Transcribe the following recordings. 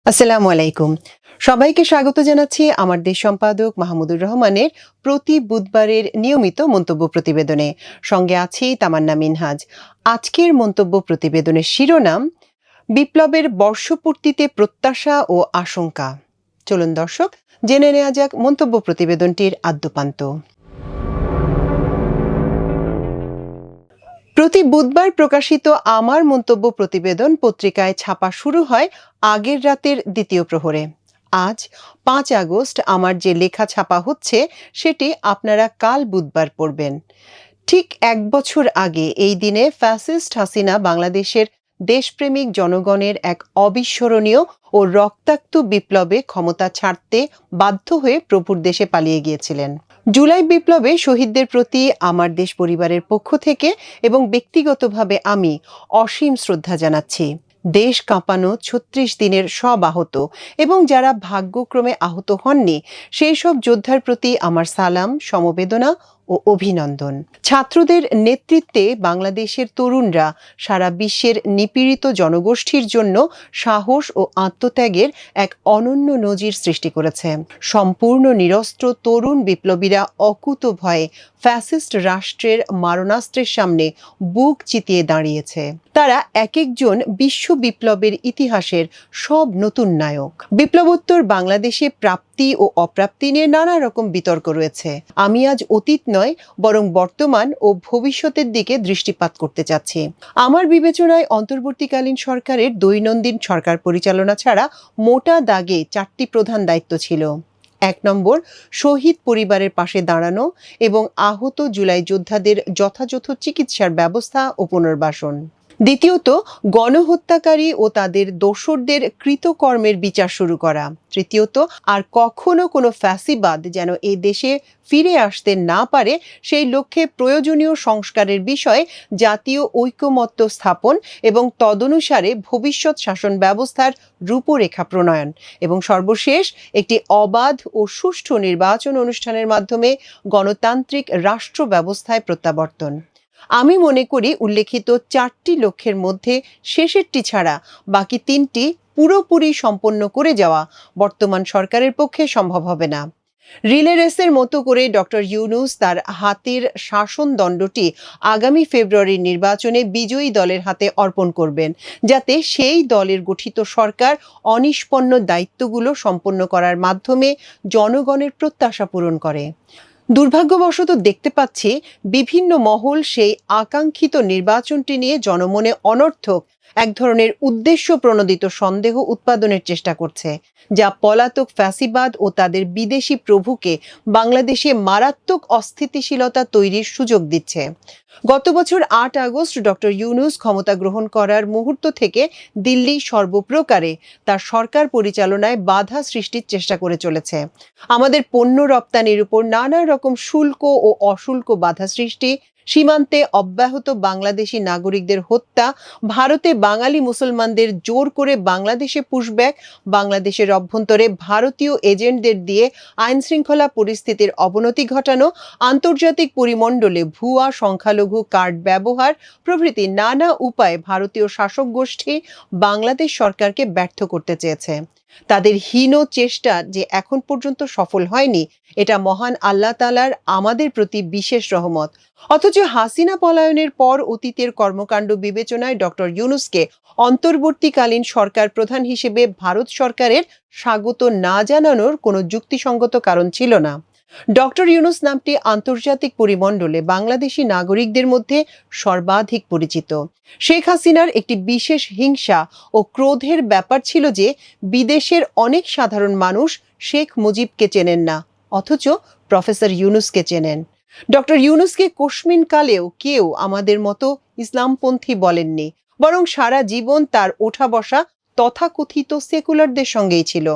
আসসালামু আলাইকুম। সবাইকে স্বাগত জানাচ্ছি আমার দেশ সম্পাদক মাহমুদুর রহমানের প্রতি বুধবারের নিয়মিত মন্তব্য প্রতিবেদনে। সঙ্গে আছি তামান্না মিনহাজ। আজকের মন্তব্য প্রতিবেদনের শিরোনাম বিপ্লবের বর্ষপূর্তিতে প্রত্যাশা ও আশঙ্কা। চলুন দর্শক, জেনে নেওয়া যাক মন্তব্য প্রতিবেদনটির আদ্যোপান্ত। প্রতি বুধবার প্রকাশিত আমার মন্তব্য প্রতিবেদন পত্রিকায় ছাপা শুরু হয় আগের রাতের দ্বিতীয় প্রহরে। আজ ৫ আগস্ট আমার যে লেখা ছাপা হচ্ছে সেটি আপনারা কাল বুধবার পড়বেন। ঠিক ১ বছর আগে এই দিনে ফ্যাসিস্ট হাসিনা বাংলাদেশের দেশপ্রেমিক জনগণের এক অবিস্মরণীয় ও রক্তাক্ত বিপ্লবে ক্ষমতা ছাড়তে বাধ্য হয়ে প্রভুর দেশে পালিয়ে গিয়েছিলেন। জুলাই বিপ্লবে শহীদদের প্রতি আমার দেশ পরিবারের পক্ষ থেকে এবং ব্যক্তিগতভাবে আমি অসীম শ্রদ্ধা জানাচ্ছি। দেশ কাঁপানো ৩৬ দিনের সব আহত এবং যারা ভাগ্যক্রমে আহত হননি সেই সব যোদ্ধার প্রতি আমার সালাম, সমবেদনা ও অভিনন্দন। ছাত্রদের নেতৃত্বে বাংলাদেশের তরুণরা সারা বিশ্বের নিপীড়িত জনগোষ্ঠীর জন্য সাহস ও আত্মত্যাগের এক অনন্য নজির সৃষ্টি করেছে। সম্পূর্ণ নিরস্ত্র তরুণ বিপ্লবীরা অকুত ভয়ে ফ্যাসিস্ট রাষ্ট্রের মারণাস্ত্রের সামনে বুক চিতিয়ে দাঁড়িয়েছে। তারা এক একজন বিশ্ব বিপ্লবের ইতিহাসের সব নতুন নায়ক। বিপ্লবোত্তর বাংলাদেশে প্রাপ্তি ও অপ্রাপ্তি নিয়ে নানা রকম বিতর্ক রয়েছে। আমি আজ অতীত নয় বরং বর্তমান ও ভবিষ্যতের দিকে দৃষ্টিপাত করতে চাচ্ছি। আমার বিবেচনায় অন্তর্বর্তীকালীন সরকারের দৈনন্দিন সরকার পরিচালনা ছাড়া মোটা দাগে ৪টি প্রধান দায়িত্ব ছিল। ১ নম্বর, শহীদ পরিবারের পাশে দাঁড়ানো এবং আহত জুলাই যোদ্ধাদের যথাযথ চিকিৎসার ব্যবস্থা ও পুনর্বাসন। দ্বিতীয়ত, গণহত্যাকারী ও তাদের দোসরদের কৃতকর্মের বিচার শুরু করা। তৃতীয়ত, আর কখনো কোনো ফ্যাসিবাদ যেন এ দেশে ফিরে আসতে না পারে সেই লক্ষ্যে প্রয়োজনীয় সংস্কারের বিষয়ে জাতীয় ঐকমত্য স্থাপন এবং তদনুসারে ভবিষ্যৎ শাসন ব্যবস্থার রূপরেখা প্রণয়ন এবং সর্বশেষ একটি অবাধ ও সুষ্ঠু নির্বাচন অনুষ্ঠানের মাধ্যমে গণতান্ত্রিক রাষ্ট্র ব্যবস্থায় প্রত্যাবর্তন। আমি মনে করি উল্লেখিত ৪টি লক্ষ্যের মধ্যে শেষেরটি ছাড়া বাকি ৩টি পুরোপুরি সম্পন্ন করে যাওয়া বর্তমান সরকারের পক্ষে সম্ভব হবে না। রিলে রেসের মতো করে ডক্টর ইউনূস তার হাতের শাসনদণ্ডটি আগামী ফেব্রুয়ারির নির্বাচনে বিজয়ী দলের হাতে অর্পণ করবেন, যাতে সেই দলের গঠিত সরকার অনিষ্পন্ন দায়িত্বগুলো সম্পন্ন করার মাধ্যমে জনগণের প্রত্যাশা পূরণ করে। দুর্ভাগ্যবশত দেখতে পাচ্ছি বিভিন্ন মহল সেই আকাঙ্ক্ষিত নির্বাচনটি নিয়ে জনমনে অনর্থক এক ধরনের উদ্দেশ্য প্রণোদিত সন্দেহ উৎপাদনের চেষ্টা করছে, যা পলাতক ফ্যাসিবাদ ও তাদের বিদেশি প্রভুকে বাংলাদেশে মারাত্মক অস্থিতিশীলতা তৈরির সুযোগ দিচ্ছে। গত বছর ৮ আগস্ট ডক্টর ইউনূস ক্ষমতা গ্রহণ করার মুহূর্ত থেকে দিল্লি সর্বপ্রকারে তার সরকার পরিচালনায় বাধা সৃষ্টির চেষ্টা করে চলেছে। আমাদের পণ্য রপ্তানির উপর নানা রকম শুল্ক ও অশুল্ক বাধা সৃষ্টি, সীমান্তে অব্যাহত বাংলাদেশি নাগরিকদের হত্যা, ভারতে বাঙালি মুসলমানদের জোর করে বাংলাদেশে পুশব্যাক, বাংলাদেশের অভ্যন্তরে ভারতীয় এজেন্টদের দিয়ে আইনশৃঙ্খলা পরিস্থিতির অবনতি ঘটানো, আন্তর্জাতিক পরিমণ্ডলে ভুয়া সংখ্যালঘু কার্ড ব্যবহার প্রভৃতি নানা উপায়ে ভারতীয় শাসক গোষ্ঠী বাংলাদেশ সরকারকে ব্যর্থ করতে চেয়েছে। তাদের হীন চেষ্টা যে এখন পর্যন্ত সফল হয়নি, এটা মহান আল্লাহ তাআলার আমাদের প্রতি বিশেষ রহমত। অথচ হাসিনা পলায়নের পর অতীতের কর্মকাণ্ড বিবেচনায় ডক্টর ইউনূসকে অন্তর্বর্তীকালীন সরকার প্রধান হিসেবে ভারত সরকারের স্বাগত না জানানোর কোনো যুক্তিসঙ্গত কারণ ছিল না। ডক্টর ইউনূস নামটি আন্তর্জাতিক পরিমণ্ডলে বাংলাদেশি নাগরিকদের মধ্যে সর্বাধিক পরিচিত। শেখ হাসিনার একটি বিশেষ হিংসা ও ক্রোধের ব্যাপার ছিল যে বিদেশের অনেক সাধারণ মানুষ শেখ মুজিবকে চেনেন না, অথচ প্রফেসর ইউনূসকে চেনেন। ডক্টর ইউনূসকে কশমিন কালেও কেউ আমাদের মতো ইসলামপন্থী বলেননি, বরং সারা জীবন তার ওঠা বসা তথাকথিত সেকুলারদের সঙ্গেই ছিল।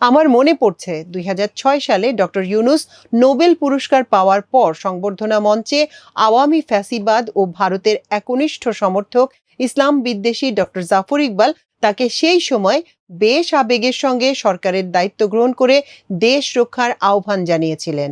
আমার মনে পড়ছে ২০০৬ সালে ডক্টর ইউনূস নোবেল পুরস্কার পাওয়ার পর সংবর্ধনা মঞ্চে আওয়ামী ফ্যাসিবাদ ও ভারতের একনিষ্ঠ সমর্থক ইসলাম বিদ্বেষী ডক্টর জাফর ইকবাল তাকে সেই সময় বেশ আবেগের সঙ্গে সরকারের দায়িত্ব গ্রহণ করে দেশ রক্ষার আহ্বান জানিয়েছিলেন।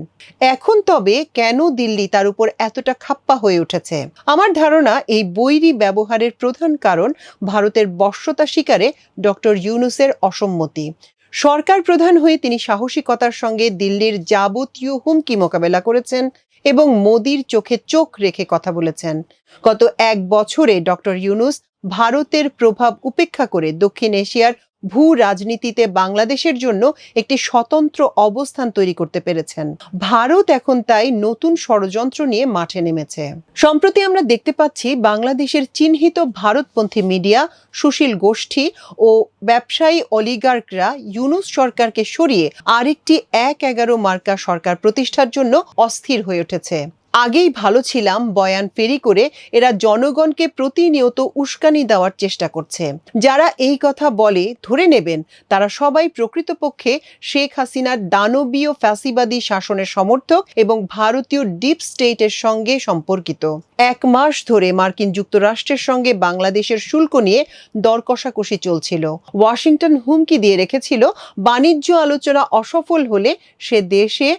এখন তবে কেন দিল্লি তার উপর এতটা খাপ্পা হয়ে উঠেছে? আমার ধারণা এই বৈরী ব্যবহারের প্রধান কারণ ভারতের বশ্যতা স্বীকারে ডক্টর ইউনূসের অসম্মতি। সরকার প্রধান হয়ে তিনি সাহসিকতার সঙ্গে দিল্লির যাবতীয় হুমকি মোকাবেলা করেছেন এবং মোদির চোখে চোখ রেখে কথা বলেছেন। গত এক বছরে ডক্টর ইউনূস ভারতের প্রভাব উপেক্ষা করে দক্ষিণ এশিয়ার ভূ রাজনীতিতে বাংলাদেশের জন্য একটি স্বতন্ত্র অবস্থান তৈরি করতে পেরেছেন। ভারত এখন তাই নতুন ষড়যন্ত্র নিয়ে মাঠে নেমেছে। সম্প্রতি আমরা দেখতে পাচ্ছি বাংলাদেশের চিহ্নিত ভারতপন্থী মিডিয়া, সুশীল গোষ্ঠী ও ব্যবসায়ী অলিগার্করা ইউনূস সরকারকে সরিয়ে আরেকটি ১/১১ মার্কা সরকার প্রতিষ্ঠার জন্য অস্থির হয়ে উঠেছে। আগেই ভালো ছিলাম বয়ান ফেরি করে এরা জনগণকে প্রতিনিয়ত উস্কানি দেওয়ার চেষ্টা করছে। যারা এই কথা বলে ধরে নেবেন তারা সবাই প্রকৃতপক্ষে শেখ হাসিনার দানবীয় ফ্যাসিবাদী শাসনের সমর্থক এবং ভারতীয় ডিপ স্টেটের সঙ্গে সম্পর্কিত। ১ মাস ধরে মার্কিন যুক্তরাষ্ট্রের সঙ্গে বাংলাদেশের শুল্ক নিয়ে দর কষাকষি চলছিল। ওয়াশিংটন হুমকি দিয়ে রেখেছিল বাণিজ্য আলোচনা অসফল হলে সে দেশে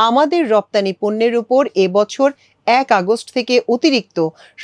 আমাদের রপ্তানি পণ্যের উপর এবছর ১ আগস্ট থেকে অতিরিক্ত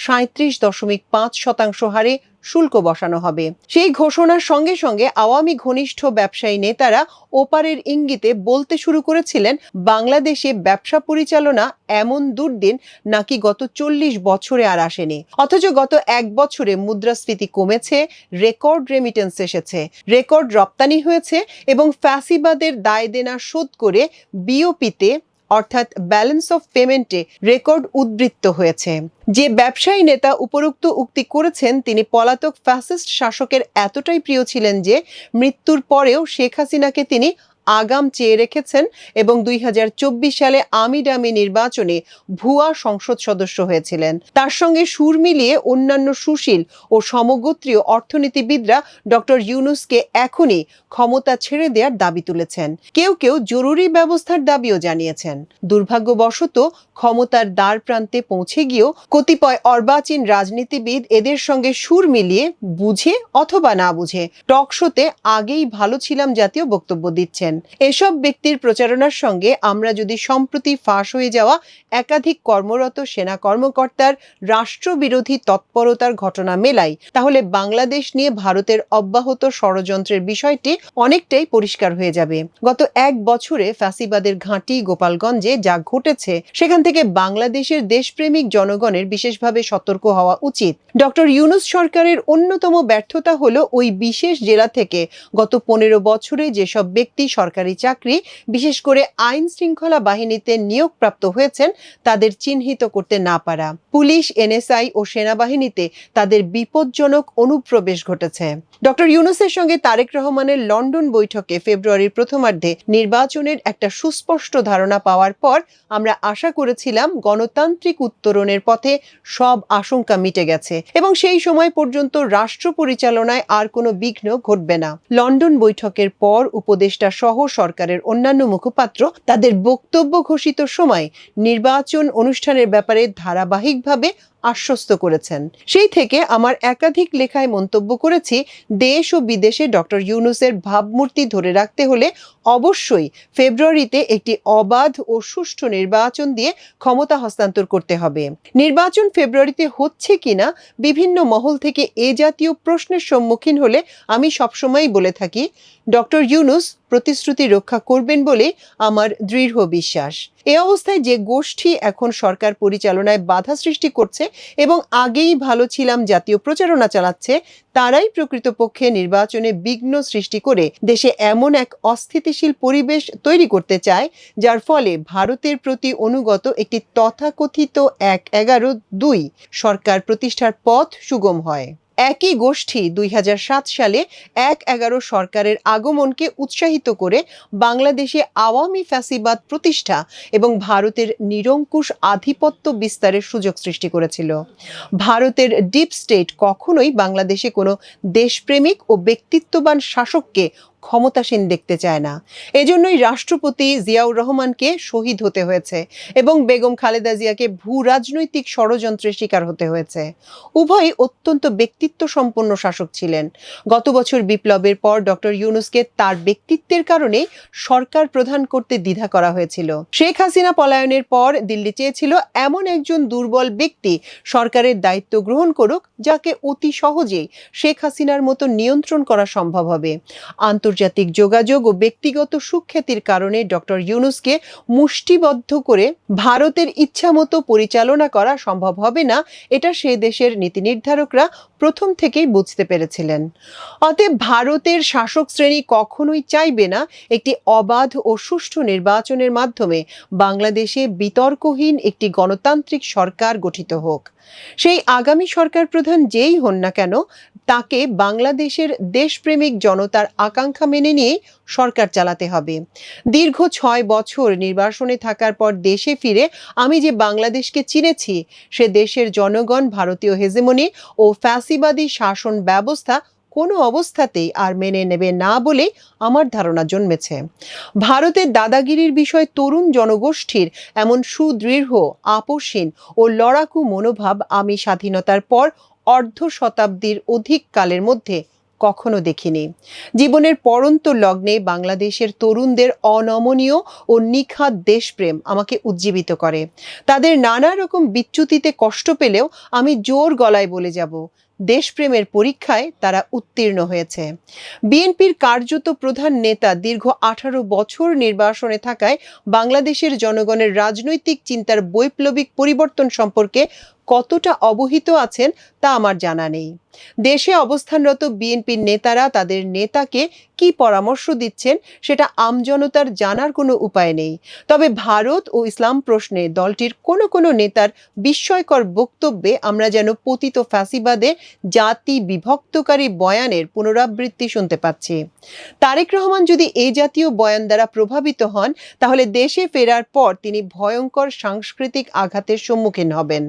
৩৭.৫% হারে শুল্ক বসানো হবে। সেই ঘোষণার সঙ্গে সঙ্গে আওয়ামী ঘনিষ্ঠ ব্যবসায়ী নেতারা ওপারের ইঙ্গিতে বলতে শুরু করেছিলেন বাংলাদেশে ব্যবসা পরিচালনা এমন দুর্দিন নাকি গত ৪০ বছরে আর আসেনি। অথচ গত ১ বছরে মুদ্রাস্ফীতি কমেছে, রেকর্ড রেমিটেন্স এসেছে, রেকর্ড রপ্তানি হয়েছে এবং ফ্যাসিবাদের দায় দেনা শোধ করে বিওপিতে অর্থাৎ ব্যালেন্স অফ পেমেন্টে রেকর্ড উদ্বৃত্ত হয়েছে। যে ব্যবসায়ী নেতা উপরোক্ত উক্তি করেছেন তিনি পলাতক ফ্যাসিস্ট শাসকের এতটাই প্রিয় ছিলেন যে মৃত্যুর পরেও শেখ হাসিনাকে তিনি আগাম চেয়ে রেখেছেন এবং ২০২৪ সালে আমিডামি নির্বাচনে ভুয়া সংসদ সদস্য হয়েছিলেন। তার সঙ্গে সুর মিলিয়ে অন্যান্য সুশীল ও সমগোত্রীয় অর্থনীতিবিদরা ডক্টর ইউনূসকে এখনই ক্ষমতা ছেড়ে দেওয়ার দাবি তুলেছেন। কেউ কেউ জরুরি ব্যবস্থার দাবিও জানিয়েছেন। দুর্ভাগ্যবশত ক্ষমতার দ্বার প্রান্তে পৌঁছে গিয়েও কতিপয় অর্বাচীন রাজনীতিবিদ এদের সঙ্গে সুর মিলিয়ে বুঝে অথবা না বুঝে টক শোতে আগেই ভালো ছিলাম জাতীয় বক্তব্য দিচ্ছেন। এসব ব্যক্তির প্রচারণার সঙ্গে আমরা যদি সম্প্রতি ফাঁস হয়ে যাওয়া একাধিক কর্মরত সেনা কর্মকর্তার রাষ্ট্রবিরোধী তৎপরতার ঘটনা মেলাই তাহলে বাংলাদেশ নিয়ে ভারতের অব্যাহত ষড়যন্ত্রের বিষয়টি অনেকটাই পরিষ্কার হয়ে যাবে। গত ১ বছরে ফ্যাসিবাদের ঘাঁটি গোপালগঞ্জে যা ঘটেছে সেখান থেকে বাংলাদেশের দেশপ্রেমিক জনগণের বিশেষভাবে সতর্ক হওয়া উচিত। ডক্টর ইউনূস সরকারের অন্যতম ব্যর্থতা হলো ওই বিশেষ জেলা থেকে গত ১৫ বছরে যেসব ব্যক্তি সরকারি চাকরি বিশেষ করে আইন শৃঙ্খলা বাহিনীতে নিয়োগপ্রাপ্ত হয়েছেন তাদের চিহ্নিত করতে না পারা। পুলিশ, এনএসআই ও সেনাবাহিনীতে তাদের বিপজ্জনক অনুপ্রবেশ ঘটেছে। ডক্টর ইউনূসের সঙ্গে তারেক রহমানের লন্ডন বৈঠকে ফেব্রুয়ারির প্রথমার্ধে নির্বাচনের একটা সুস্পষ্ট ধারণা পাওয়ার পর আমরা আশা করেছিলাম গণতান্ত্রিক উত্তরণের পথে সব আশঙ্কা মিটে গেছে এবং সেই সময় পর্যন্ত রাষ্ট্র পরিচালনায় আর কোনো বিঘ্ন ঘটবে না। লন্ডন বৈঠকের পর উপদেষ্টা সহ সরকারের অন্যান্য মুখপাত্র তাদের বক্তব্য ঘোষিত সময় নির্বাচন অনুষ্ঠানের ব্যাপারে ধারাবাহিকভাবে আশ্বস্ত করেছেন। সেই থেকে আমার একাধিক লেখায় মন্তব্য করেছি দেশ ও বিদেশে ডক্টর ইউনূসের ভাবমূর্তি ধরে রাখতে হলে অবশ্যই ফেব্রুয়ারিতে একটি অবাধ ও সুষ্ঠু নির্বাচন দিয়ে ক্ষমতা হস্তান্তর করতে হবে। নির্বাচন ফেব্রুয়ারিতে হচ্ছে কিনা বিভিন্ন মহল থেকে এ জাতীয় প্রশ্নের সম্মুখীন হলে আমি সবসময়ই বলে থাকি ডক্টর ইউনূস প্রতিশ্রুতি রক্ষা করবেন বলে আমার দৃঢ় বিশ্বাস। এ অবস্থায় যে গোষ্ঠী এখন সরকার পরিচালনায় বাধা সৃষ্টি করছে এবং আগেই ভালো ছিলাম জাতীয় প্রচারণা চালাচ্ছে তারাই প্রকৃতপক্ষে নির্বাচনে বিঘ্ন সৃষ্টি করে দেশে এমন এক অস্থিতিশীল পরিবেশ তৈরি করতে চায় যার ফলে ভারতের প্রতি অনুগত একটি তথাকথিত ১/১১/২ সরকার প্রতিষ্ঠার পথ সুগম হয়। একই গোষ্ঠী ২০০৭ সালে ১/১১ সরকারের আগমনকে উৎসাহিত করে বাংলাদেশে আওয়ামী ফ্যাসিবাদ প্রতিষ্ঠা এবং ভারতের নিরঙ্কুশ আধিপত্য বিস্তারের সুযোগ সৃষ্টি করেছিল। ভারতের ডিপ স্টেট কখনোই বাংলাদেশে কোনো দেশপ্রেমিক ও ব্যক্তিত্ববান শাসককে ক্ষমতাসীন দেখতে চায় না। এজন্যই রাষ্ট্রপতি জিয়াউর রহমানকে শহীদ হতে হয়েছে এবং বেগম খালেদা জিয়াকে ভূ রাজনৈতিক ষড়যন্ত্রের শিকার হতে হয়েছে। উভয়ই অত্যন্ত ব্যক্তিত্ব সম্পন্ন শাসক ছিলেন। গত বছর বিপ্লবের পর ডক্টর ইউনূসকে তার ব্যক্তিত্বের কারণে সরকার প্রধান করতে দ্বিধা করা হয়েছিল। শেখ হাসিনা পলায়নের পর দিল্লি চেয়েছিল এমন একজন দুর্বল ব্যক্তি সরকারের দায়িত্ব গ্রহণ করুক, যাকে অতি সহজেই শেখ হাসিনার মতো নিয়ন্ত্রণ করা সম্ভব হবে। আন্তর্জাতিক যোগাযোগ ও ব্যক্তিগত সুখ্যাতির কারণে ডক্টর ইউনূসকে মুষ্টিবদ্ধ করে ভারতের ইচ্ছামতো পরিচালনা করা সম্ভব হবে না, এটা সে দেশের নীতি নির্ধারকরা প্রথম থেকেই বুঝতে পেরেছিলেন। অতএব ভারতের শাসক শ্রেণী কখনোই চাইবে না একটি অবাধ ও সুষ্ঠু নির্বাচনের মাধ্যমে বাংলাদেশে বিতর্কহীন একটি গণতান্ত্রিক সরকার গঠিত হোক। সেই আগামী সরকার প্রধান যেই হন না কেন, তাকে বাংলাদেশের দেশপ্রেমিক জনতার আকাঙ্ক্ষা মেনে নিয়ে সরকার চালাতে হবে। দীর্ঘ 6 বছর নির্বাসনে থাকার পর দেশে ফিরে আমি যে বাংলাদেশকে চিনেছি, সে দেশের জনগণ ভারতীয় হেজেমনি ও ফ্যাসিবাদী শাসন ব্যবস্থা কোনো অবস্থাতেই আর মেনে নেবে না বলে আমার ধারণা জন্মেছে। ভারতের দাদাগিরির বিষয় তরুণ জনগোষ্ঠীর এমন সুদৃঢ়, আপোষহীন ও লড়াকু মনোভাব আমি স্বাধীনতার পর অর্ধ শতাব্দীর অধিক কালের মধ্যে কখনো দেখিনি। জীবনের পরন্ত লগ্নে বাংলাদেশের তরুণদের অনমনীয় ও নিখাদ দেশপ্রেম আমাকে উজ্জীবিত করে। তাদের নানা রকম বিচ্যুতিতে কষ্ট পেলেও আমি জোর গলায় বলে যাব, দেশপ্রেমের পরীক্ষায় তারা উত্তীর্ণ হয়েছে। বিএনপির কার্যত প্রধান নেতা দীর্ঘ 18 বছর নির্বাসনে থাকায় বাংলাদেশের জনগণের রাজনৈতিক চিন্তার বৈপ্লবিক পরিবর্তন সম্পর্কে কতটা অবহিত আছেন তা আমার জানা নেই। দেশে অবস্থানরত বিএনপির নেতারা তাদের নেতাকে কি পরামর্শ দিচ্ছেন সেটা আমজনতার জানার কোনো উপায় নেই। তবে ভারত ও ইসলাম প্রশ্নে দলটির কোনো নেতার বিস্ময়কর বক্তব্যে আমরা যেন পতিত ফ্যাসিবাদের জাতি বিভক্তকারী বয়ানের পুনরাবৃত্তি শুনতে পাচ্ছি। তারেক রহমান যদি এই জাতীয় বয়ান দ্বারা প্রভাবিত হন, তাহলে দেশে ফেরার পর তিনি ভয়ঙ্কর সাংস্কৃতিক আঘাতের সম্মুখীন হবেন।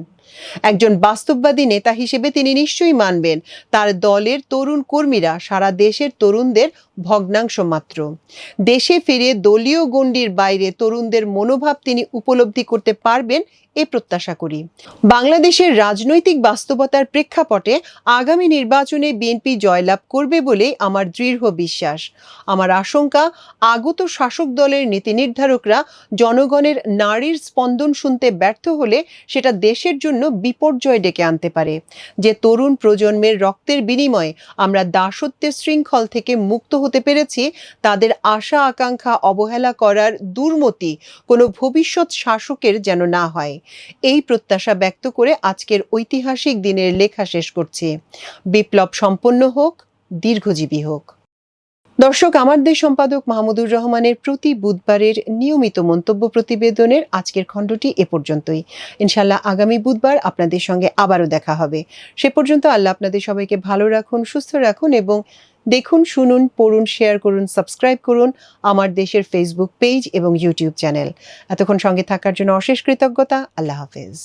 একজন বাস্তববাদী নেতা হিসেবে তিনি নিশ্চয়ই মানবেন তার দলের তরুণ কর্মীরা সারা দেশের তরুণদের ভগ্নাংশ মাত্র। দেশে ফিরে দলীয় গণ্ডির বাইরে তরুণদের মনোভাব তিনি উপলব্ধি করতে পারবেন, এ প্রত্যাশা করি। বাংলাদেশের রাজনৈতিক বাস্তবতার প্রেক্ষাপটে আগামী নির্বাচনে বিএনপি জয়লাভ করবে বলেই আমার দৃঢ় বিশ্বাস। আমার আশঙ্কা, আগত শাসক দলের নীতি নির্ধারকরা জনগণের নাড়ির স্পন্দন শুনতে ব্যর্থ হলে সেটা দেশের জন্য বিপর্যয় ডেকে আনতে পারে। যে তরুণ প্রজন্মের রক্তের বিনিময়ে আমরা দাসত্বের শৃঙ্খল থেকে মুক্ত হতে পেরেছি, তাদের আশা আকাঙ্ক্ষা অবহেলা করার দুর্মতি কোনো ভবিষ্যৎ শাসকের যেন না হয়, এই প্রত্যাশা ব্যক্ত করে আজকের ঐতিহাসিক দিনের লেখা শেষ করছি। বিপ্লব সম্পন্ন হোক, দীর্ঘজীবী হোক। দর্শক, আমার দেশ সম্পাদক মাহমুদুর রহমানের প্রতি বুধবারের নিয়মিত মন্তব্য প্রতিবেদনের আজকের খণ্ডটি এ পর্যন্তই। ইনশাল্লাহ আগামী বুধবার আপনাদের সঙ্গে আবারও দেখা হবে। সে পর্যন্ত আল্লাহ আপনাদের সবাইকে ভালো রাখুন, সুস্থ রাখুন এবং দেখুন, শুনুন, পড়ুন, শেয়ার করুন, সাবস্ক্রাইব করুন আমার দেশের ফেসবুক পেজ এবং ইউটিউব চ্যানেল। এতক্ষণ সঙ্গে থাকার জন্য অশেষ কৃতজ্ঞতা। আল্লাহ হাফেজ।